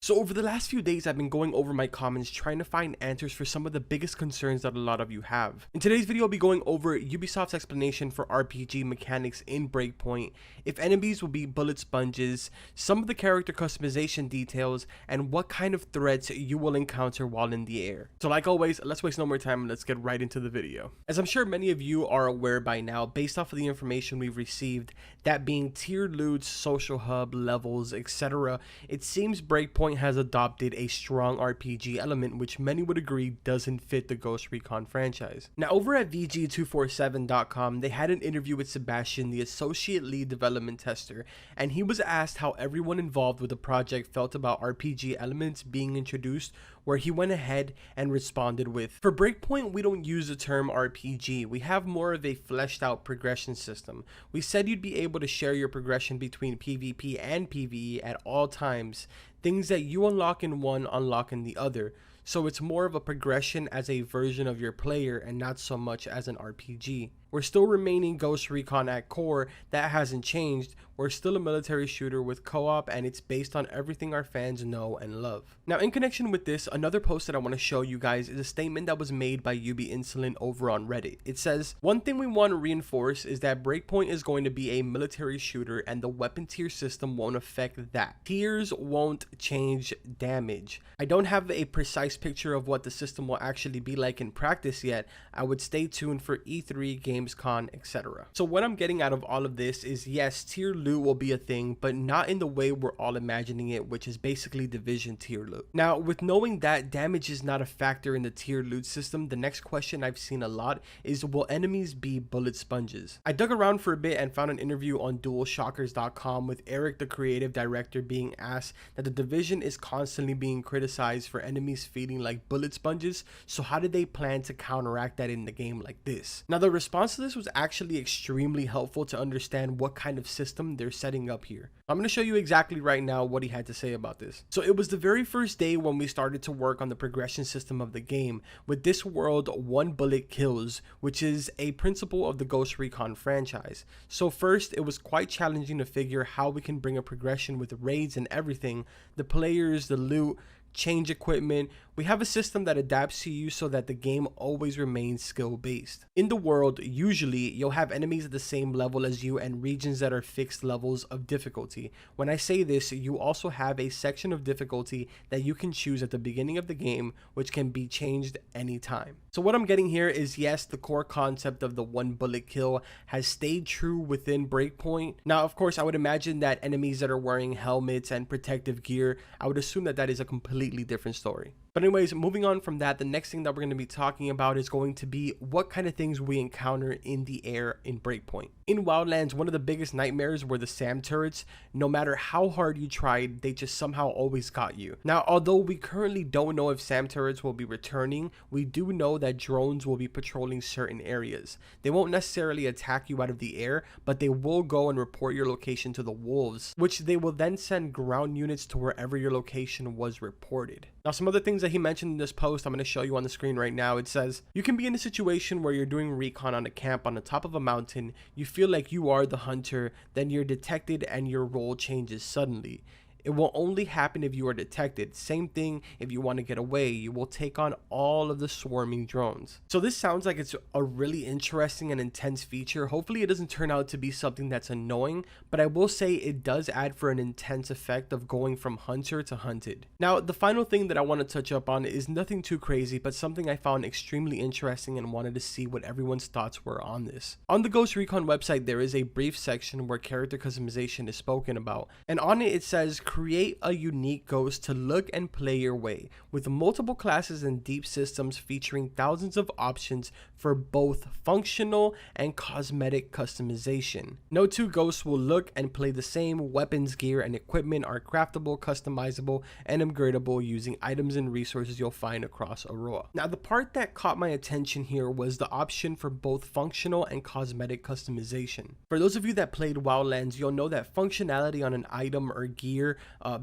So over the last few days, I've been going over my comments trying to find answers for some of the biggest concerns that a lot of you have. In today's video, I'll be going over Ubisoft's explanation for RPG mechanics in Breakpoint, if enemies will be bullet sponges, some of the character customization details, and what kind of threats you will encounter while in the air. So like always, let's waste no more time and let's get right into the video. As I'm sure many of you are aware by now, based off of the information we've received, that being tiered loot, social hub, levels, etc., it seems Breakpoint has adopted a strong RPG element which many would agree doesn't fit the Ghost Recon franchise. Now over at VG247.com, they had an interview with Sebastian, the associate lead development tester, and he was asked how everyone involved with the project felt about RPG elements being introduced, where he went ahead and responded with, "For Breakpoint, we don't use the term RPG, we have more of a fleshed out progression system. We said you'd be able to share your progression between PvP and PvE at all times. Things that you unlock in one unlock in the other. So it's more of a progression as a version of your player and not so much as an RPG. We're still remaining Ghost Recon at core, that hasn't changed. We're still a military shooter with co-op, and it's based on everything our fans know and love." Now in connection with this, another post that I want to show you guys is a statement that was made by Ubi Insolent over on Reddit. It says, "One thing we want to reinforce is that Breakpoint is going to be a military shooter and the weapon tier system won't affect that. Tiers won't change damage. I don't have a precise picture of what the system will actually be like in practice yet. I would stay tuned for E3, Gamescom, etc." So what I'm getting out of all of this is, yes, tier loot will be a thing, but not in the way we're all imagining it, which is basically Division tier loot. Now with knowing that damage is not a factor in the tier loot system, the next question I've seen a lot is, will enemies be bullet sponges? I dug around for a bit and found an interview on DualShockers.com with Eric, the creative director, being asked that the Division is constantly being criticized for enemies feeling like bullet sponges, so how did they plan to counteract that in the game like this? Now the response to this was actually extremely helpful to understand what kind of system they're setting up here. I'm going to show you exactly right now what he had to say about this. So it was the very first day when we started to work on the progression system of the game. With this world, one bullet kills, which is a principle of the Ghost Recon franchise. So first, it was quite challenging to figure how we can bring a progression with raids and everything, the players, the loot, change equipment. We have a system that adapts to you so that the game always remains skill based. In the world, usually you'll have enemies at the same level as you and regions that are fixed levels of difficulty. When I say this, you also have a section of difficulty that you can choose at the beginning of the game, which can be changed anytime. So what I'm getting here is, yes, the core concept of the one bullet kill has stayed true within Breakpoint. Now of course, I would imagine that enemies that are wearing helmets and protective gear, I would assume that that is a completely different story. But anyways, moving on from that, the next thing that we're going to be talking about is going to be what kind of things we encounter in the air in Breakpoint. In Wildlands, one of the biggest nightmares were the SAM turrets. No matter how hard you tried, they just somehow always got you. Now, although we currently don't know if SAM turrets will be returning, we do know that drones will be patrolling certain areas. They won't necessarily attack you out of the air, but they will go and report your location to the wolves, which they will then send ground units to wherever your location was reported. Now, some other things that he mentioned in this post, I'm going to show you on the screen right now. It says, you can be in a situation where you're doing recon on a camp on the top of a mountain, you feel like you are the hunter, then you're detected and your role changes suddenly. It will only happen if you are detected. Same thing if you want to get away, you will take on all of the swarming drones. So this sounds like it's a really interesting and intense feature. Hopefully it doesn't turn out to be something that's annoying, but I will say it does add for an intense effect of going from hunter to hunted. Now the final thing that I want to touch up on is nothing too crazy, but something I found extremely interesting and wanted to see what everyone's thoughts were on this. On the Ghost Recon website, there is a brief section where character customization is spoken about, and on it says, create a unique ghost to look and play your way, with multiple classes and deep systems featuring thousands of options for both functional and cosmetic customization. No two ghosts will look and play the same. Weapons, gear, and equipment are craftable, customizable, and upgradable using items and resources you'll find across Aurora. Now the part that caught my attention here was the option for both functional and cosmetic customization. For those of you that played Wildlands, you'll know that functionality on an item or gear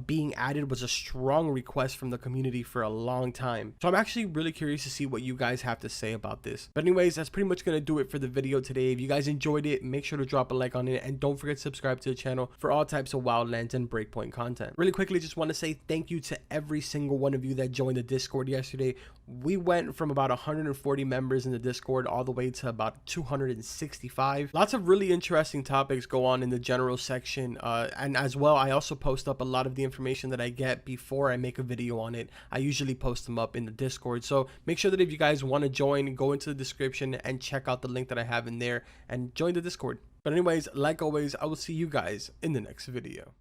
being added was a strong request from the community for a long time. So I'm actually really curious to see what you guys have to say about this. But anyways, that's pretty much gonna do it for the video today. If you guys enjoyed it, make sure to drop a like on it, and don't forget to subscribe to the channel for all types of Wildlands and Breakpoint content. Really quickly, just want to say thank you to every single one of you that joined the Discord yesterday. We went from about 140 members in the Discord all the way to about 265. Lots of really interesting topics go on in the general section, and as well, I also post up a lot of the information that I get before I make a video on it. I usually post them up in the Discord, so make sure that if you guys want to join, go into the description and check out the link that I have in there and join the Discord. But anyways, like always, I will see you guys in the next video.